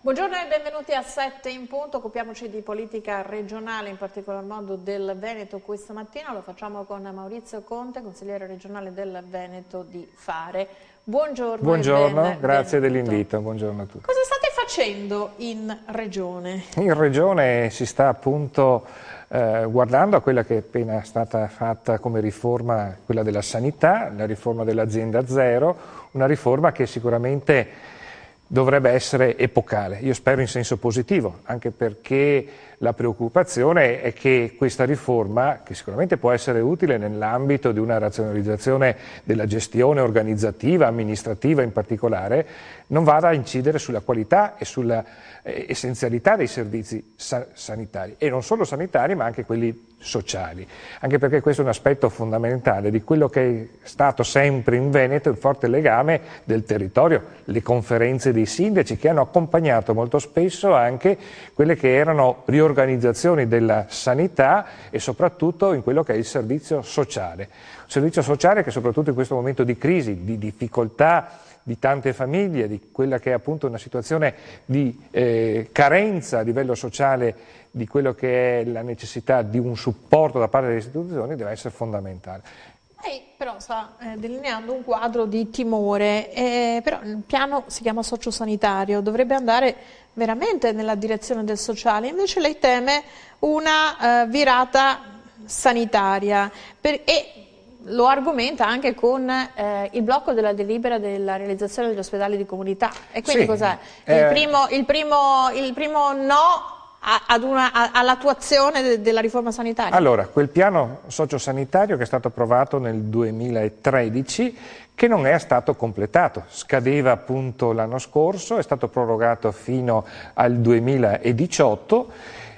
Buongiorno e benvenuti a 7 in punto. Occupiamoci di politica regionale, in particolar modo del Veneto questa mattina. Lo facciamo con Maurizio Conte, consigliere regionale del Veneto di Fare. Buongiorno. Buongiorno, grazie dell'invito. Buongiorno a tutti. Cosa state facendo in regione? In regione si sta appunto guardando a quella che è appena stata fatta come riforma, quella della sanità, la riforma dell'azienda zero, una riforma che sicuramente dovrebbe essere epocale, io spero in senso positivo, anche perché la preoccupazione è che questa riforma, che sicuramente può essere utile nell'ambito di una razionalizzazione della gestione organizzativa, amministrativa in particolare, non vada a incidere sulla qualità e sulla essenzialità dei servizi sanitari, e non solo sanitari ma anche quelli sociali, anche perché questo è un aspetto fondamentale di quello che è stato sempre in Veneto il forte legame del territorio, le conferenze dei sindaci che hanno accompagnato molto spesso anche quelle che erano riorganizzazioni della sanità e soprattutto in quello che è il servizio sociale. Un servizio sociale che soprattutto in questo momento di crisi, di difficoltà di tante famiglie, di quella che è appunto una situazione di carenza a livello sociale di quello che è la necessità di un supporto da parte delle istituzioni, deve essere fondamentale. Lei però sta delineando un quadro di timore, però il piano si chiama sociosanitario, dovrebbe andare veramente nella direzione del sociale, invece lei teme una virata sanitaria e lo argomenta anche con il blocco della delibera della realizzazione degli ospedali di comunità. E quindi sì, cos'è? Il primo no all'attuazione della riforma sanitaria? Allora, quel piano sociosanitario che è stato approvato nel 2013, che non è stato completato, scadeva appunto l'anno scorso, è stato prorogato fino al 2018,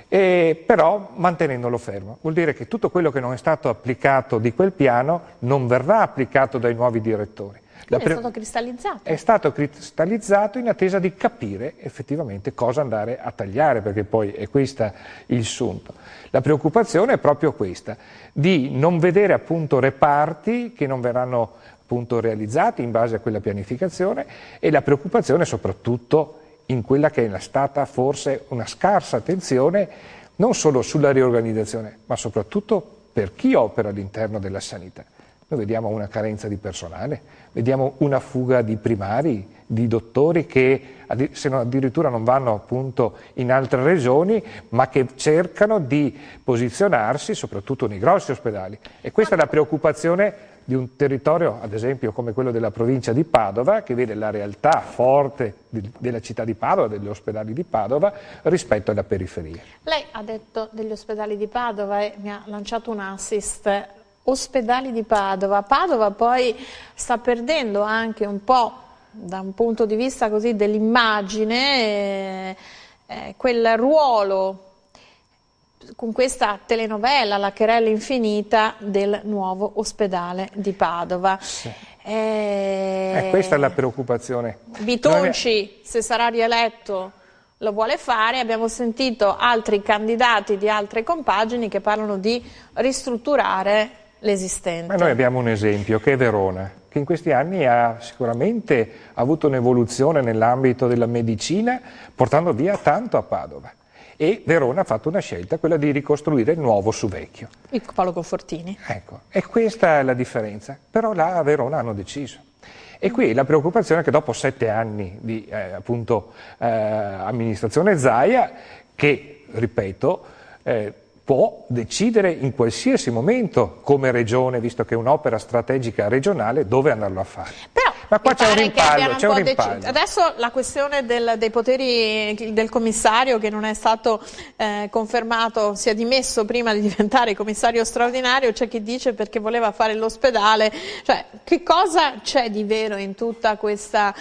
però mantenendolo fermo. Vuol dire che tutto quello che non è stato applicato di quel piano non verrà applicato dai nuovi direttori. È stato cristallizzato? È stato cristallizzato in attesa di capire effettivamente cosa andare a tagliare, perché poi è questo il sunto. La preoccupazione è proprio questa, di non vedere appunto reparti che non verranno appunto realizzati in base a quella pianificazione, e la preoccupazione soprattutto in quella che è stata forse una scarsa attenzione non solo sulla riorganizzazione, ma soprattutto per chi opera all'interno della sanità. Noi vediamo una carenza di personale, vediamo una fuga di primari, di dottori che se non addirittura non vanno appunto in altre regioni, ma che cercano di posizionarsi soprattutto nei grossi ospedali. E questa è la preoccupazione di un territorio, ad esempio, come quello della provincia di Padova, che vede la realtà forte della città di Padova, degli ospedali di Padova, rispetto alla periferia. Lei ha detto degli ospedali di Padova e mi ha lanciato un assist. Ospedali di Padova. Padova poi sta perdendo anche un po', da un punto di vista così dell'immagine, quel ruolo con questa telenovela, La querela infinita, del nuovo ospedale di Padova. Sì. Questa è la preoccupazione. Bitonci, se sarà rieletto, lo vuole fare. Abbiamo sentito altri candidati di altre compagini che parlano di ristrutturare l'esistente. Ma noi abbiamo un esempio che è Verona, che in questi anni ha sicuramente avuto un'evoluzione nell'ambito della medicina, portando via tanto a Padova. E Verona ha fatto una scelta, quella di ricostruire il nuovo su vecchio. Il Paolo Confortini. Ecco, e questa è la differenza. Però là a Verona hanno deciso. E qui la preoccupazione è che dopo 7 anni di amministrazione Zaia, che, ripeto, può decidere in qualsiasi momento come regione, visto che è un'opera strategica regionale, dove andarlo a fare. Però, ma qua c'è un rimpallo, Adesso la questione dei poteri del commissario, che non è stato confermato, si è dimesso prima di diventare commissario straordinario, c'è chi dice perché voleva fare l'ospedale. Cioè, che cosa c'è di vero in tutta questa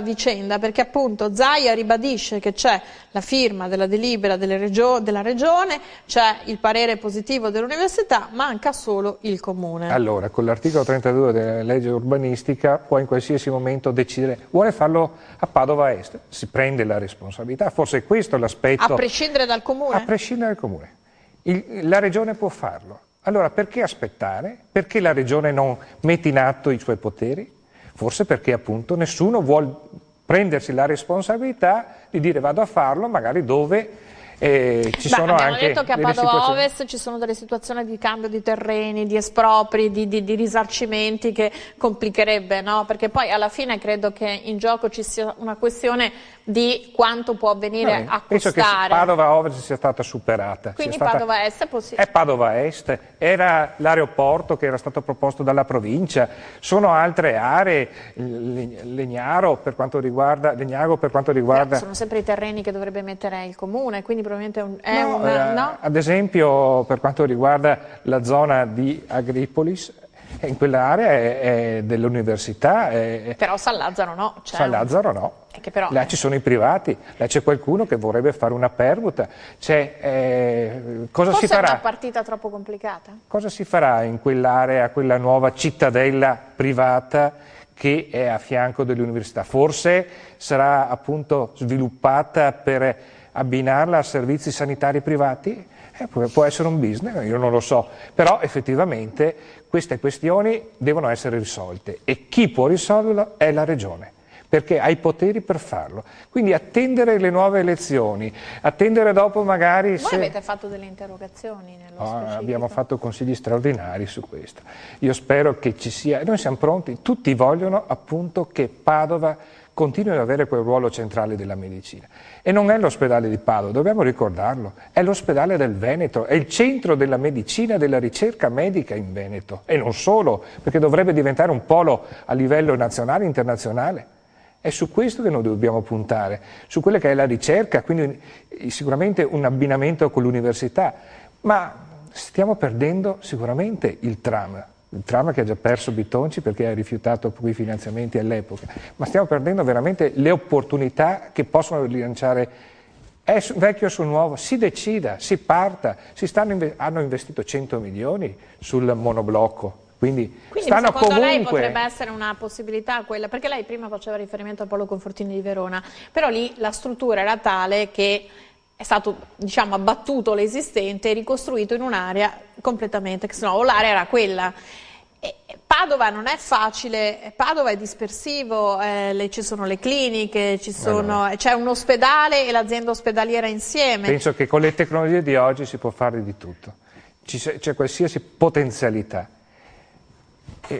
vicenda? Perché appunto Zaia ribadisce che c'è la firma della delibera della regione, c'è il parere positivo dell'università, manca solo il comune. Allora, con l'articolo 32 della legge urbanistica può in qualsiasi momento decidere, vuole farlo a Padova Est, si prende la responsabilità, forse è questo l'aspetto. A prescindere dal comune? A prescindere dal comune. La regione può farlo. Allora perché aspettare? Perché la regione non mette in atto i suoi poteri? Forse perché appunto nessuno vuole prendersi la responsabilità di dire vado a farlo magari dove ci sono abbiamo anche detto che a delle Padova situazioni. Ovest ci sono delle situazioni di cambio di terreni, di espropri, di risarcimenti che complicherebbe, no? Perché poi alla fine credo che in gioco ci sia una questione di quanto può venire a Penso che costare. Padova Ovest sia stata superata. Quindi sia stata... Padova Est è possibile. È Padova Est, era l'aeroporto che era stato proposto dalla provincia, sono altre aree, Legnago per quanto riguarda... Però sono sempre i terreni che dovrebbe mettere il comune, quindi probabilmente no? Ad esempio per quanto riguarda la zona di Agripolis, in quell'area è dell'università. Però San Lazzaro no. San Lazzaro no. Che però, là ci sono i privati, là c'è qualcuno che vorrebbe fare una permuta. Cosa forse si farà? è una partita troppo complicata? Cosa si farà in quell'area, quella nuova cittadella privata che è a fianco dell'università? Forse sarà appunto sviluppata per abbinarla a servizi sanitari privati? Può essere un business, io non lo so, però effettivamente queste questioni devono essere risolte e chi può risolverlo è la Regione, perché ha i poteri per farlo. Quindi attendere le nuove elezioni, attendere dopo magari... Voi avete fatto delle interrogazioni nello specifico? Abbiamo fatto consigli straordinari su questo. Io spero che ci sia, noi siamo pronti, tutti vogliono appunto che Padova continui ad avere quel ruolo centrale della medicina. E non è l'ospedale di Padova, dobbiamo ricordarlo, è l'ospedale del Veneto, è il centro della medicina e della ricerca medica in Veneto. E non solo, perché dovrebbe diventare un polo a livello nazionale e internazionale. È su questo che noi dobbiamo puntare, su quella che è la ricerca, quindi sicuramente un abbinamento con l'università. Ma stiamo perdendo sicuramente il tram che ha già perso Bitonci perché ha rifiutato quei finanziamenti all'epoca, ma stiamo perdendo veramente le opportunità che possono rilanciare. È vecchio sul nuovo, si decida, si parta, hanno investito 100 milioni sul monoblocco. Quindi stanno secondo comunque... lei potrebbe essere una possibilità quella, perché lei prima faceva riferimento al Polo Confortini di Verona, però lì la struttura era tale che è stato, diciamo, abbattuto l'esistente e ricostruito in un'area completamente, che sennò l'area era quella. Padova non è facile, Padova è dispersivo, ci sono le cliniche, c'è un ospedale e l'azienda ospedaliera insieme. Penso che con le tecnologie di oggi si può fare di tutto, c'è qualsiasi potenzialità.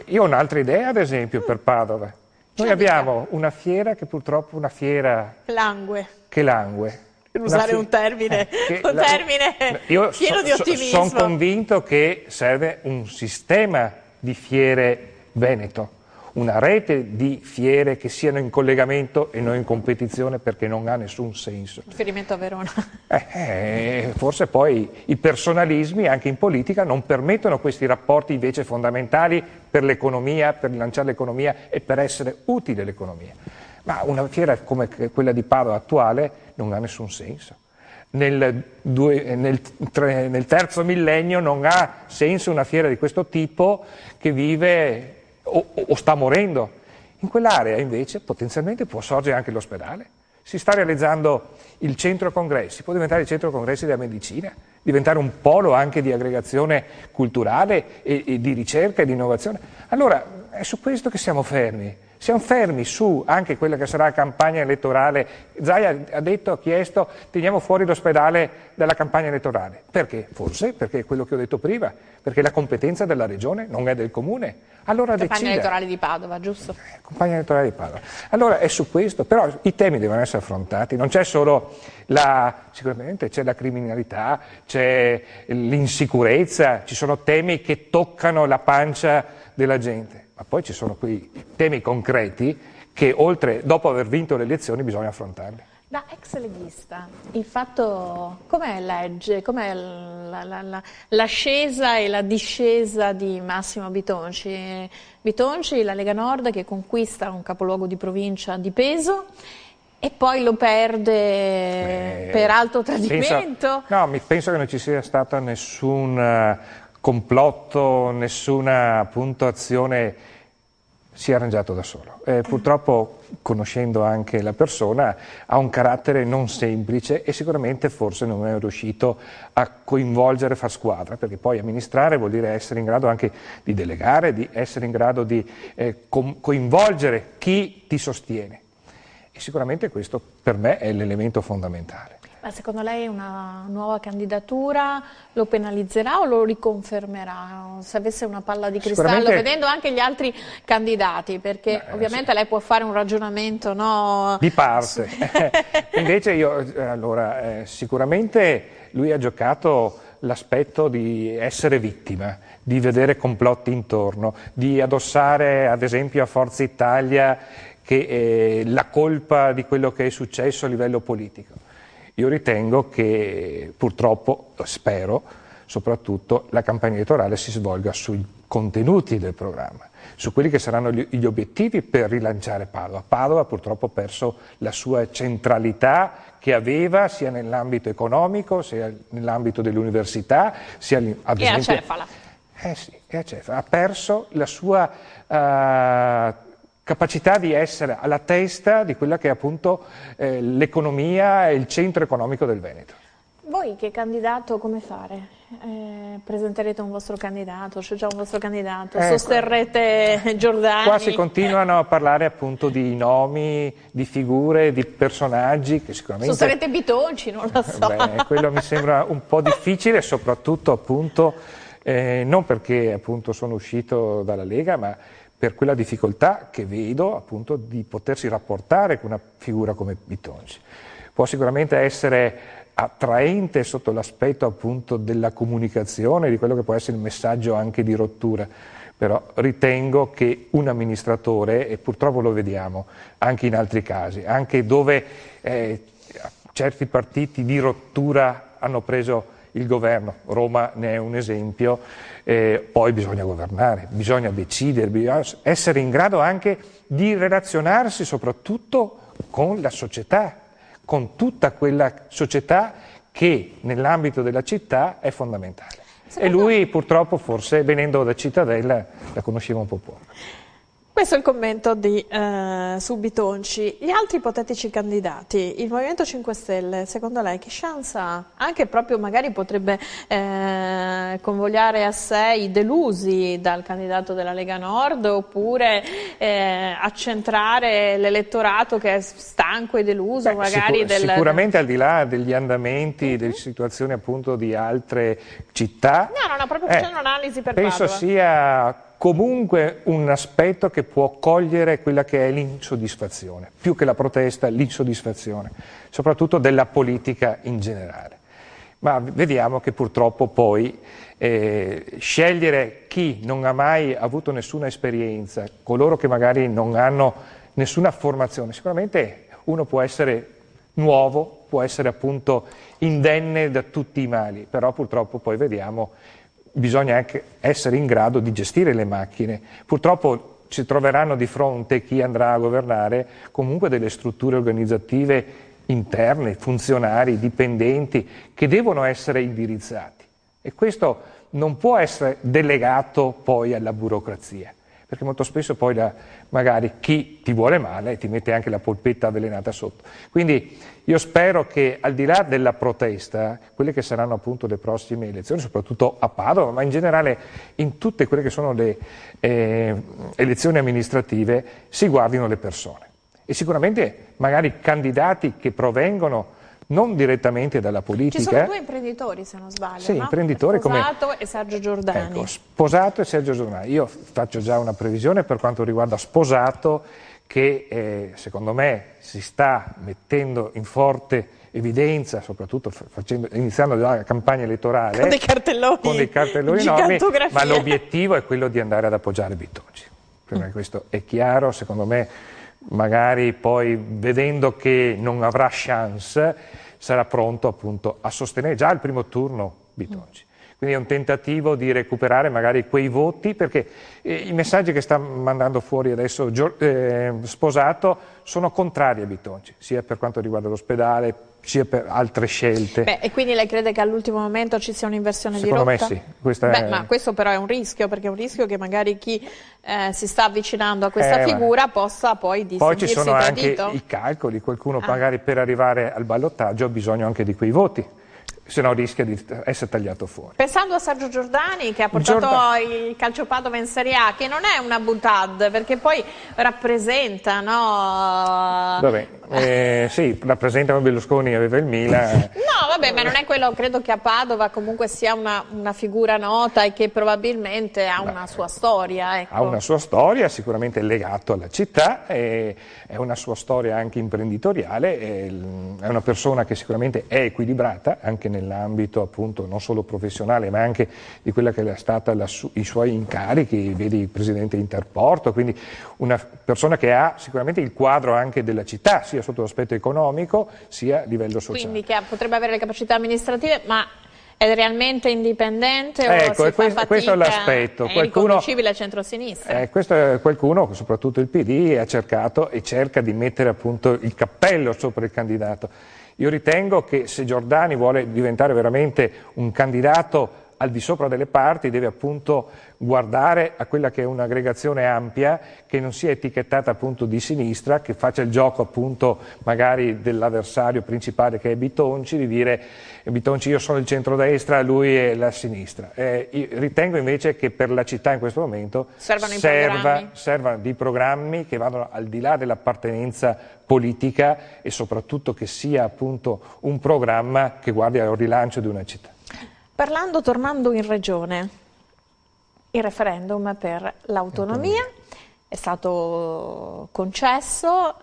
Io ho un'altra idea, ad esempio, per Padova. Noi abbiamo una fiera che purtroppo è una fiera che langue. Per usare un termine pieno di ottimismo. Sono convinto che serve un sistema di fiere Veneto, una rete di fiere che siano in collegamento e non in competizione, perché non ha nessun senso. Riferimento a Verona. Forse poi i personalismi anche in politica non permettono questi rapporti invece fondamentali per l'economia, per rilanciare l'economia e per essere utile all'economia. Ma una fiera come quella di Padova attuale non ha nessun senso. Nel terzo millennio non ha senso una fiera di questo tipo che vive o sta morendo. In quell'area invece potenzialmente può sorgere anche l'ospedale. Si sta realizzando il centro congressi, può diventare il centro congressi della medicina, diventare un polo anche di aggregazione culturale e di ricerca e di innovazione. Allora è su questo che siamo fermi. Siamo fermi su anche quella che sarà la campagna elettorale. Zaia ha chiesto, teniamo fuori l'ospedale dalla campagna elettorale. Perché? Forse perché è quello che ho detto prima, perché la competenza della regione non è del comune. Allora campagna elettorale di Padova, giusto? Campagna elettorale di Padova. Allora è su questo, però i temi devono essere affrontati, non c'è solo sicuramente c'è la criminalità, c'è l'insicurezza, ci sono temi che toccano la pancia della gente. Ma poi ci sono quei temi concreti che dopo aver vinto le elezioni bisogna affrontarli. Da ex leghista, il fatto, com'è legge, com'è l'ascesa e la discesa di Massimo Bitonci? Bitonci, la Lega Nord che conquista un capoluogo di provincia di peso e poi lo perde per alto tradimento? Penso che non ci sia stato nessun complotto, nessuna appunto azione, si è arrangiato da solo. Purtroppo, conoscendo anche la persona, ha un carattere non semplice e sicuramente forse non è riuscito a coinvolgere, far squadra, perché poi amministrare vuol dire essere in grado anche di delegare, di essere in grado di coinvolgere chi ti sostiene. e sicuramente questo per me è l'elemento fondamentale. Ma secondo lei una nuova candidatura lo penalizzerà o lo riconfermerà? Se avesse una palla di cristallo, vedendo anche gli altri candidati, perché ovviamente lei può fare un ragionamento, no? Di parte. Invece io, sicuramente lui ha giocato l'aspetto di essere vittima, di vedere complotti intorno, di addossare ad esempio a Forza Italia che la colpa di quello che è successo a livello politico. Io ritengo che purtroppo, spero, soprattutto la campagna elettorale si svolga sui contenuti del programma, su quelli che saranno gli obiettivi per rilanciare Padova. Padova purtroppo ha perso la sua centralità che aveva sia nell'ambito economico, sia nell'ambito dell'università, sia ad esempio... E a Cefala. Sì, e a Cefala. Ha perso la sua capacità di essere alla testa di quella che è appunto l'economia e il centro economico del Veneto. Voi che candidato come fare? Presenterete un vostro candidato? C'è già un vostro candidato? Sosterrete Giordani? Qua si continuano a parlare appunto di nomi, di figure, di personaggi che sicuramente... Sosterrete Bitonci, non lo so. Beh, quello mi sembra un po' difficile, soprattutto appunto non perché appunto sono uscito dalla Lega, ma per quella difficoltà che vedo appunto di potersi rapportare con una figura come Bitonci. Può sicuramente essere attraente sotto l'aspetto appunto della comunicazione, di quello che può essere il messaggio anche di rottura, però ritengo che un amministratore, e purtroppo lo vediamo anche in altri casi, anche dove certi partiti di rottura hanno preso il governo, Roma ne è un esempio, poi bisogna governare, bisogna decidere, bisogna essere in grado anche di relazionarsi soprattutto con la società, con tutta quella società che nell'ambito della città è fondamentale. E lui purtroppo forse venendo da Cittadella la conosceva un po' poco. Questo è il commento su Bitonci. Gli altri ipotetici candidati, il Movimento 5 Stelle, secondo lei che chance ha? Anche proprio magari potrebbe convogliare a sé i delusi dal candidato della Lega Nord, oppure accentrare l'elettorato che è stanco e deluso magari sicuramente al di là degli andamenti, delle situazioni appunto di altre città. No, proprio facendo un'analisi per penso Padova. Sia comunque un aspetto che può cogliere quella che è l'insoddisfazione, più che la protesta, l'insoddisfazione, soprattutto della politica in generale. Ma vediamo che purtroppo poi scegliere chi non ha mai avuto nessuna esperienza, coloro che magari non hanno nessuna formazione, sicuramente uno può essere nuovo, può essere appunto indenne da tutti i mali, però purtroppo poi vediamo bisogna anche essere in grado di gestire le macchine. Purtroppo ci troveranno di fronte chi andrà a governare comunque delle strutture organizzative interne, funzionari, dipendenti, che devono essere indirizzati. E questo non può essere delegato poi alla burocrazia, perché molto spesso poi magari chi ti vuole male ti mette anche la polpetta avvelenata sotto. Quindi io spero che al di là della protesta, quelle che saranno appunto le prossime elezioni, soprattutto a Padova, ma in generale in tutte quelle che sono le elezioni amministrative, si guardino le persone. E sicuramente magari candidati che provengono non direttamente dalla politica. Ci sono due imprenditori, se non sbaglio, sì, no? imprenditori Sposato come e Sergio Giordani. Ecco, Sposato e Sergio Giordani. Io faccio già una previsione per quanto riguarda Sposato, che secondo me si sta mettendo in forte evidenza, soprattutto iniziando già la campagna elettorale con dei cartelloni enormi, ma l'obiettivo è quello di andare ad appoggiare Bitonci. Prima che questo è chiaro, secondo me magari poi vedendo che non avrà chance sarà pronto appunto a sostenere già al primo turno Bitonci. Quindi è un tentativo di recuperare magari quei voti, perché i messaggi che sta mandando fuori adesso Sposato sono contrari a Bitonci, sia per quanto riguarda l'ospedale, sia per altre scelte. Beh, e quindi lei crede che all'ultimo momento ci sia un'inversione di rotta? Secondo me sì. Ma questo però è un rischio, perché è un rischio che magari chi si sta avvicinando a questa figura possa poi Poi ci sono tradito. Anche i calcoli, qualcuno magari per arrivare al ballottaggio ha bisogno anche di quei voti. se no rischia di essere tagliato fuori. Pensando a Sergio Giordani, che ha portato il Calcio Padova in Serie A, che non è una boutade, perché poi rappresenta, no? Vabbè, sì, rappresenta come Berlusconi aveva il Milan. No, vabbè, ma non è quello, credo che a Padova comunque sia una figura nota e che probabilmente ha una sua storia. Ecco. Ha una sua storia, sicuramente legato alla città, è una sua storia anche imprenditoriale, è una persona che sicuramente è equilibrata, anche nell'ambito appunto non solo professionale ma anche di quella che è stata i suoi incarichi, vedi presidente Interporto, quindi una persona che ha sicuramente il quadro anche della città, sia sotto l'aspetto economico sia a livello sociale. Quindi che potrebbe avere le capacità amministrative, ma è realmente indipendente ecco, o si fa fatica, questo è l'aspetto. È riconducibile al centro-sinistra? Questo è qualcuno, soprattutto il PD, ha cercato e cerca di mettere appunto il cappello sopra il candidato. Io ritengo che se Giordani vuole diventare veramente un candidato al di sopra delle parti, deve appunto guardare a quella che è un'aggregazione ampia, che non sia etichettata appunto di sinistra, che faccia il gioco appunto magari dell'avversario principale che è Bitonci, di dire Bitonci io sono il centrodestra, lui è la sinistra. Io ritengo invece che per la città in questo momento servano dei programmi che vadano al di là dell'appartenenza politica e soprattutto che sia appunto un programma che guardi al rilancio di una città. Tornando in regione, il referendum per l'autonomia è stato concesso,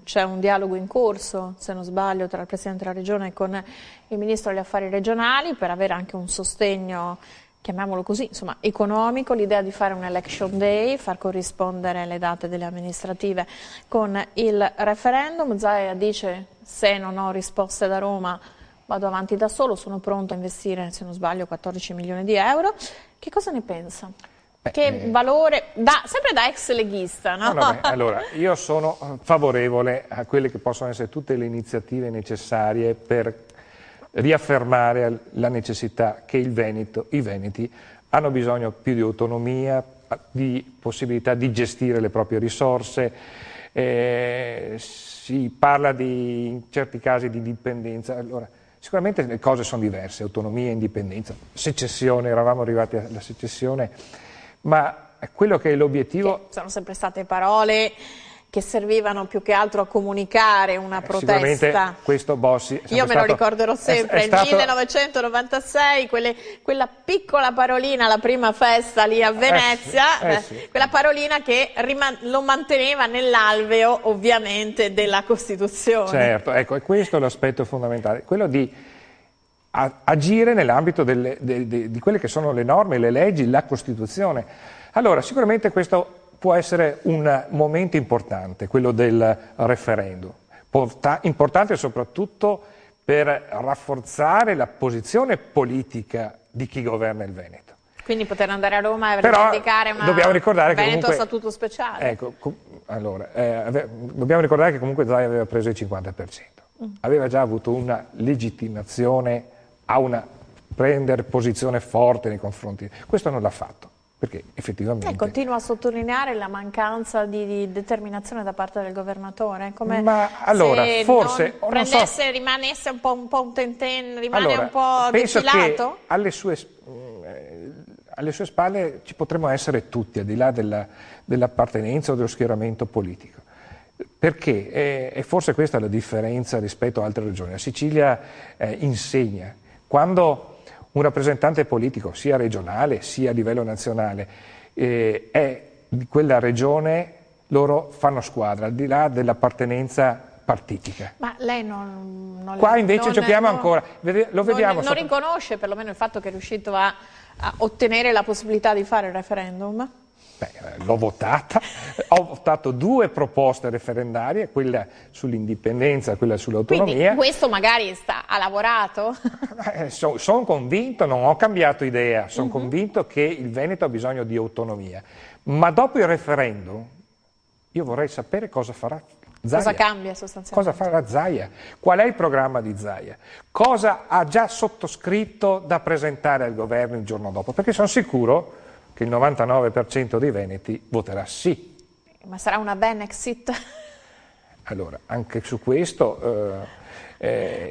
c'è un dialogo in corso, se non sbaglio, tra il Presidente della Regione con il Ministro degli Affari Regionali per avere anche un sostegno, chiamiamolo così, insomma, economico, l'idea di fare un election day, far corrispondere le date delle amministrative con il referendum. Zaia dice: se non ho risposte da Roma vado avanti da solo, sono pronto a investire, se non sbaglio, 14 milioni di euro. Che cosa ne pensa? Che valore, sempre da ex leghista, no? Allora, io sono favorevole a quelle che possono essere tutte le iniziative necessarie per riaffermare la necessità che i veneti hanno bisogno più di autonomia, di possibilità di gestire le proprie risorse. Si parla in certi casi di dipendenza. Allora, sicuramente le cose sono diverse, autonomia e indipendenza, secessione, eravamo arrivati alla secessione, ma quello che è l'obiettivo... Sono sempre state parole che servivano più che altro a comunicare una protesta. Sicuramente questo Bossi... Io me lo ricorderò sempre, il 1996, quella piccola parolina, la prima festa lì a Venezia, sì. Quella parolina che lo manteneva nell'alveo ovviamente della Costituzione. Certo, ecco, e questo è l'aspetto fondamentale, quello di agire nell'ambito di quelle che sono le norme, le leggi, la Costituzione. Allora, sicuramente questo può essere un momento importante, quello del referendum, importante soprattutto per rafforzare la posizione politica di chi governa il Veneto. Quindi poter andare a Roma e rivendicare una dobbiamo ricordare Veneto che comunque, a statuto speciale. Ecco, allora, dobbiamo ricordare che comunque Zaia aveva preso il 50%, aveva già avuto una legittimazione a prendere posizione forte nei confronti. Questo non l'ha fatto. Perché effettivamente... continua a sottolineare la mancanza di determinazione da parte del governatore, come ma allora, se forse, rimanesse un po' un tenten, rimane allora, un po' penso defilato? Che alle sue spalle ci potremmo essere tutti, al di là dell'appartenenza o dello schieramento politico. Perché? E forse questa è la differenza rispetto a altre regioni. La Sicilia insegna. Quando un rappresentante politico, sia regionale sia a livello nazionale, è di quella regione, loro fanno squadra, al di là dell'appartenenza partitica. Ma lei non qua invece giochiamo ancora, lo vediamo. Non riconosce perlomeno il fatto che è riuscito a ottenere la possibilità di fare il referendum? L'ho votata, ho votato 2 proposte referendarie, quella sull'indipendenza e quella sull'autonomia. Quindi questo magari ha lavorato? Sono convinto, non ho cambiato idea, sono convinto che il Veneto ha bisogno di autonomia, ma dopo il referendum io vorrei sapere cosa farà Zaia. Cosa cambia sostanzialmente? Cosa farà Zaia? Qual è il programma di Zaia? Cosa ha già sottoscritto da presentare al governo il giorno dopo? Perché sono sicuro che il 99% dei veneti voterà sì. Ma sarà una Benexit? Allora, anche su questo...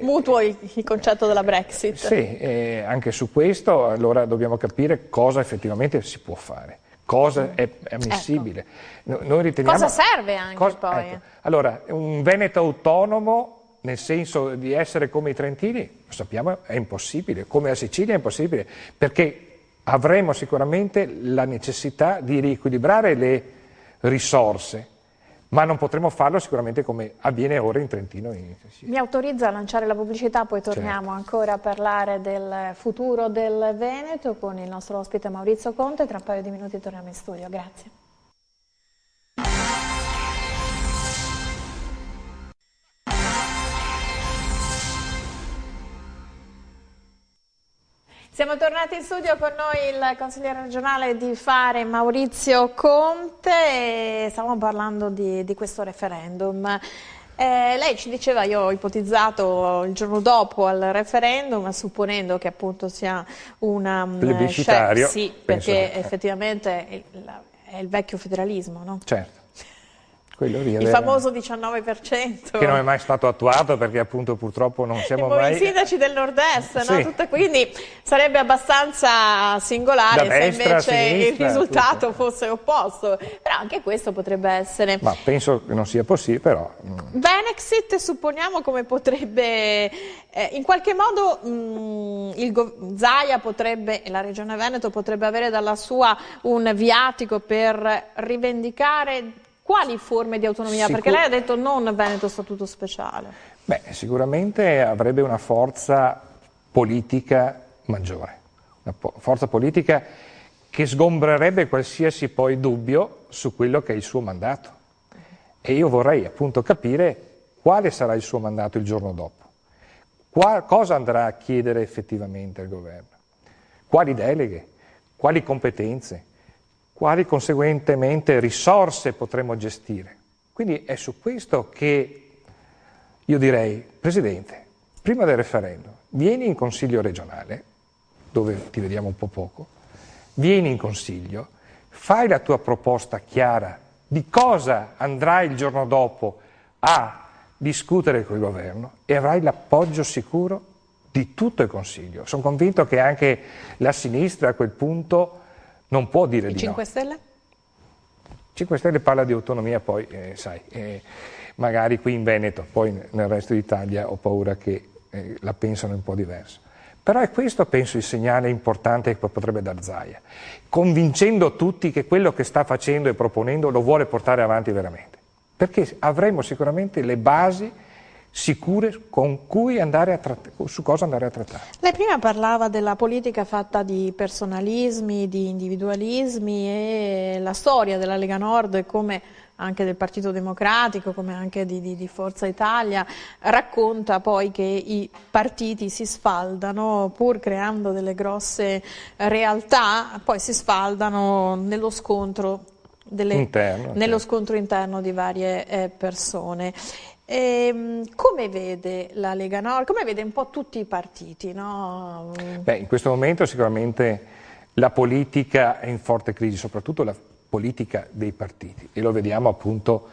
mutuo il concetto della Brexit. Sì, anche su questo allora dobbiamo capire cosa effettivamente si può fare, cosa è ammissibile. Ecco. Noi riteniamo, cosa serve anche poi? Ecco. Allora, un Veneto autonomo, nel senso di essere come i trentini, lo sappiamo, è impossibile, come la Sicilia è impossibile, perché avremo sicuramente la necessità di riequilibrare le risorse, ma non potremo farlo sicuramente come avviene ora in Trentino e in Sicilia. Mi autorizza a lanciare la pubblicità, poi torniamo ancora a parlare del futuro del Veneto con il nostro ospite Maurizio Conte. Tra un paio di minuti torniamo in studio. Grazie. Siamo tornati in studio, con noi il consigliere regionale di Fare Maurizio Conte e stavamo parlando di questo referendum. Lei ci diceva, io ho ipotizzato il giorno dopo al referendum, supponendo che appunto sia una plebiscitario. Sì, perché effettivamente è il vecchio federalismo, no? Certo. Il famoso 19%. Che non è mai stato attuato perché appunto purtroppo non siamo mai... I sindaci del nord-est, sì. no? Quindi sarebbe abbastanza singolare se invece il risultato fosse opposto. Però anche questo potrebbe essere... Ma penso che non sia possibile, però... Venexit, supponiamo come potrebbe... in qualche modo Zaia potrebbe, e la Regione Veneto potrebbe avere dalla sua un viatico per rivendicare... Quali forme di autonomia? Perché lei ha detto non Veneto statuto speciale. Beh, sicuramente avrebbe una forza politica maggiore, una forza politica che sgombrerebbe qualsiasi poi dubbio su quello che è il suo mandato. E io vorrei appunto capire quale sarà il suo mandato il giorno dopo, cosa andrà a chiedere effettivamente al governo, quali deleghe, quali competenze, quali conseguentemente risorse potremo gestire. Quindi è su questo che io direi, Presidente, prima del referendum, vieni in Consiglio regionale, dove ti vediamo un po' poco, vieni in Consiglio, fai la tua proposta chiara di cosa andrai il giorno dopo a discutere col governo e avrai l'appoggio sicuro di tutto il Consiglio. Sono convinto che anche la sinistra a quel punto non può dire di no. 5 Stelle? 5 Stelle parla di autonomia, poi sai, magari qui in Veneto, poi nel resto d'Italia ho paura che la pensano un po' diverso. Però è questo, penso, il segnale importante che potrebbe dar Zaia, convincendo tutti che quello che sta facendo e proponendo lo vuole portare avanti veramente. Perché avremo sicuramente le basi sicure con cui su cosa andare a trattare. Lei prima parlava della politica fatta di personalismi, di individualismi e la storia della Lega Nord, come anche del Partito Democratico, come anche di Forza Italia, racconta poi che i partiti si sfaldano, pur creando delle grosse realtà, poi si sfaldano nello scontro interno di varie persone. Come vede la Lega Nord, come vede un po' tutti i partiti? No? Beh, in questo momento sicuramente la politica è in forte crisi, soprattutto la politica dei partiti, e lo vediamo appunto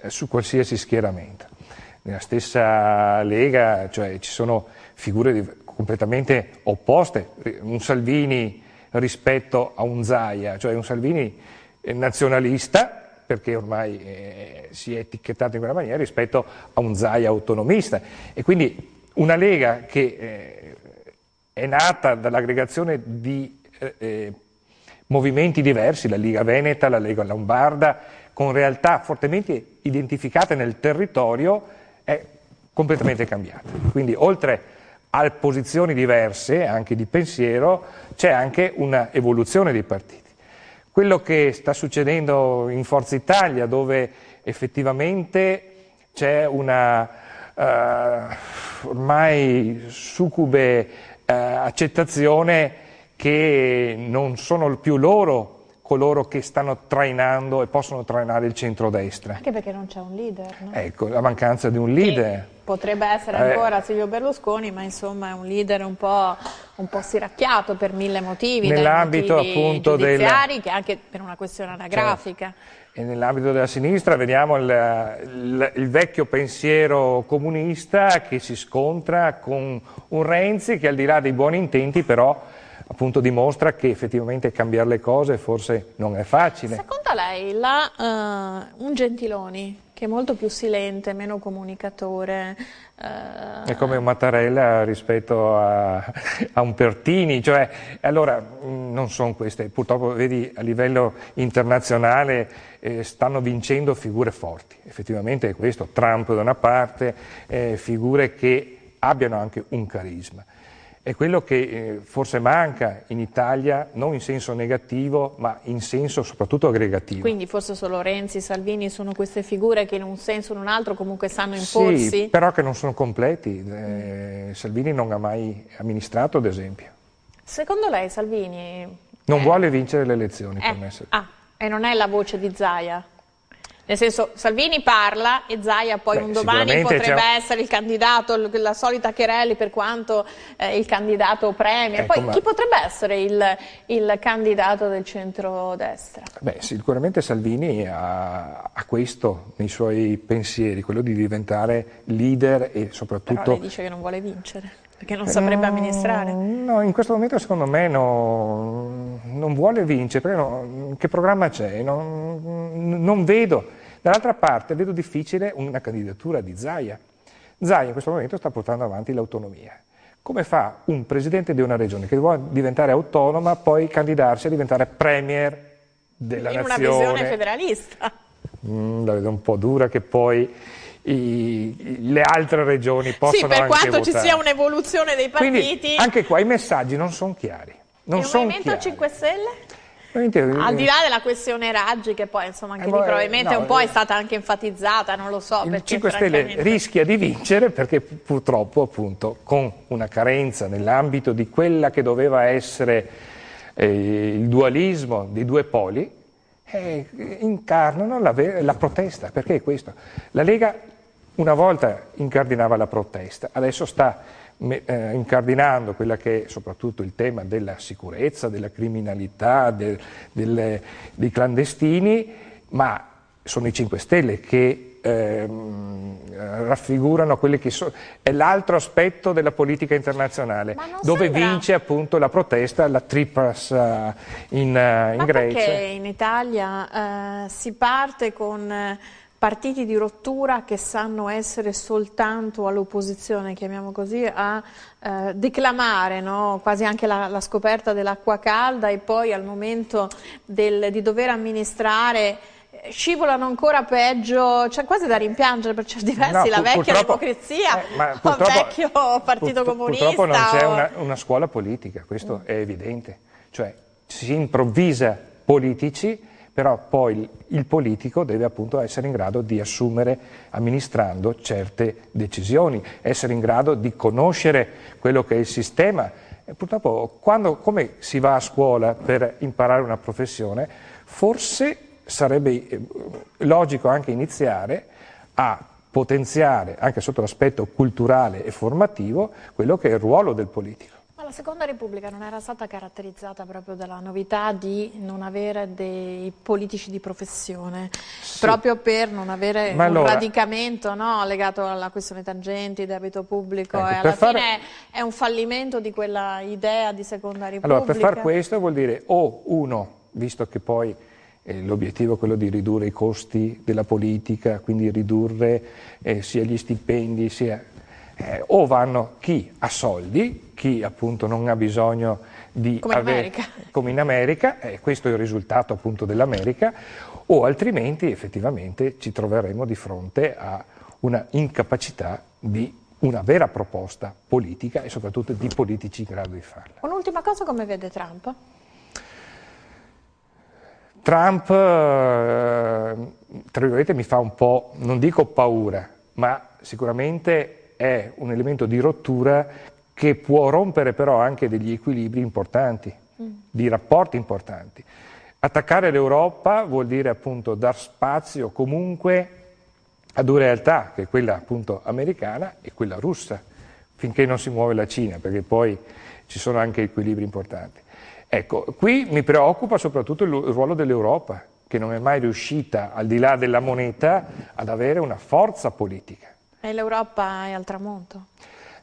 su qualsiasi schieramento. Nella stessa Lega, cioè, ci sono figure completamente opposte, un Salvini rispetto a un Zaia, cioè un Salvini nazionalista, perché ormai si è etichettato in quella maniera, rispetto a un Zaia autonomista. E quindi una Lega che è nata dall'aggregazione di movimenti diversi, la Lega Veneta, la Lega Lombarda, con realtà fortemente identificate nel territorio, è completamente cambiata. Quindi oltre a posizioni diverse, anche di pensiero, c'è anche una evoluzione dei partiti. Quello che sta succedendo in Forza Italia, dove effettivamente c'è una ormai succube accettazione che non sono più loro coloro che stanno trainando e possono trainare il centrodestra. Anche perché non c'è un leader, no? Ecco, la mancanza di un leader. Che potrebbe essere ancora Silvio Berlusconi, ma insomma è un leader un po' stiracchiato per mille motivi, Nell'ambito dai motivi appunto giudiziari che anche per una questione anagrafica. E nell'ambito della sinistra vediamo il vecchio pensiero comunista che si scontra con un Renzi che, al di là dei buoni intenti, però appunto dimostra che effettivamente cambiare le cose forse non è facile. Secondo lei un Gentiloni, che è molto più silente, meno comunicatore, è come un Mattarella rispetto a un Pertini, cioè, allora non sono queste, purtroppo vedi a livello internazionale stanno vincendo figure forti, effettivamente è questo, Trump da una parte, figure che abbiano anche un carisma. È quello che forse manca in Italia, non in senso negativo, ma in senso soprattutto aggregativo. Quindi forse solo Renzi, Salvini sono queste figure che in un senso o in un altro comunque sanno imporsi? Sì, però che non sono completi. Salvini non ha mai amministrato, ad esempio. Secondo lei Salvini... Non vuole vincere le elezioni, per me. E non è la voce di Zaia? Nel senso, Salvini parla e Zaia poi un domani potrebbe essere il candidato, la solita querela per quanto il candidato premia. Poi chi potrebbe essere il candidato del centrodestra? Beh, sicuramente Salvini ha questo nei suoi pensieri, quello di diventare leader e soprattutto... Però lei dice che non vuole vincere, perché non saprebbe amministrare. No, in questo momento secondo me non vuole vincere, perché che programma c'è? Non vedo. Dall'altra parte vedo difficile una candidatura di Zaia. Zaia in questo momento sta portando avanti l'autonomia. Come fa un presidente di una regione che vuole diventare autonoma poi candidarsi a diventare premier della nazione? In una visione federalista. La vedo un po' dura che poi le altre regioni possano anche votare. Sì, per quanto ci sia un'evoluzione dei partiti. Quindi anche qua i messaggi non sono chiari. E il Movimento 5 Stelle? Al di là della questione Raggi, che poi insomma anche lì probabilmente un po' è stata anche enfatizzata, non lo so. Il 5 Stelle rischia di vincere perché purtroppo appunto con una carenza nell'ambito di quella che doveva essere il dualismo dei due poli, incarnano la protesta, perché è questo. La Lega una volta incardinava la protesta, adesso sta incardinando quella che è soprattutto il tema della sicurezza, della criminalità, dei clandestini, ma sono i 5 Stelle che raffigurano quelli che è l'altro aspetto della politica internazionale, dove vince appunto la protesta, la Tsipras in Grecia. Perché in Italia si parte con partiti di rottura che sanno essere soltanto all'opposizione, chiamiamo così, a declamare, no? Quasi anche la scoperta dell'acqua calda, e poi al momento di dover amministrare scivolano ancora peggio, cioè quasi da rimpiangere per certi versi la vecchia democrazia, o il vecchio partito comunista. Purtroppo non c'è una scuola politica, questo è evidente, cioè si improvvisa politici, però poi il politico deve appunto essere in grado di assumere, amministrando certe decisioni, essere in grado di conoscere quello che è il sistema. E purtroppo come si va a scuola per imparare una professione, forse sarebbe logico anche iniziare a potenziare, anche sotto l'aspetto culturale e formativo, quello che è il ruolo del politico. Ma la Seconda Repubblica non era stata caratterizzata proprio dalla novità di non avere dei politici di professione, proprio per non avere un radicamento, no, legato alla questione tangenti, debito pubblico, e alla fine è un fallimento di quella idea di Seconda Repubblica. Allora, per far questo vuol dire visto che poi l'obiettivo è quello di ridurre i costi della politica, quindi ridurre sia gli stipendi, sia... o vanno chi ha soldi, chi appunto non ha bisogno di come in America, questo è il risultato appunto dell'America, o altrimenti effettivamente ci troveremo di fronte a una incapacità di una vera proposta politica e soprattutto di politici in grado di farla. Un'ultima cosa, come vede Trump? Trump, tra virgolette, mi fa un po', non dico paura, ma sicuramente è un elemento di rottura che può rompere però anche degli equilibri importanti, di rapporti importanti. Attaccare l'Europa vuol dire appunto dar spazio comunque a due realtà, che è quella appunto americana e quella russa, finché non si muove la Cina, perché poi ci sono anche equilibri importanti. Ecco, qui mi preoccupa soprattutto il ruolo dell'Europa, che non è mai riuscita, al di là della moneta, ad avere una forza politica. E l'Europa è al tramonto?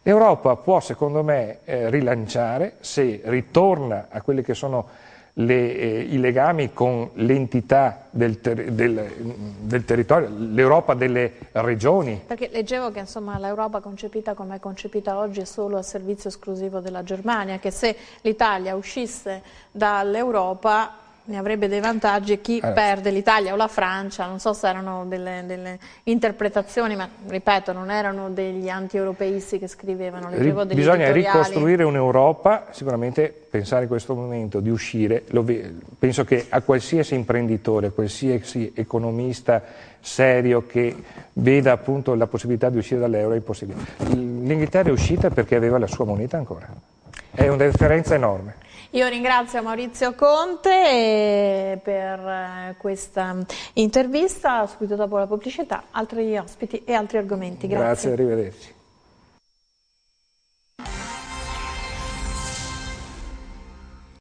L'Europa può, secondo me, rilanciare se ritorna a quelli che sono i legami con l'entità del territorio, l'Europa delle regioni. Perché leggevo che insomma, l'Europa concepita come è concepita oggi è solo a servizio esclusivo della Germania, che se l'Italia uscisse dall'Europa ne avrebbe dei vantaggi e chi perde l'Italia o la Francia, non so se erano delle interpretazioni, ma ripeto, non erano degli anti-europeisti che scrivevano, leggevo degli Bisogna editoriali. ricostruire un'Europa, sicuramente pensare in questo momento di uscire, penso che a qualsiasi imprenditore, qualsiasi economista serio che veda appunto la possibilità di uscire dall'euro è impossibile. L'Inghilterra è uscita perché aveva la sua moneta ancora, è una differenza enorme. Io ringrazio Maurizio Conte per questa intervista, subito dopo la pubblicità, altri ospiti e altri argomenti. Grazie, arrivederci.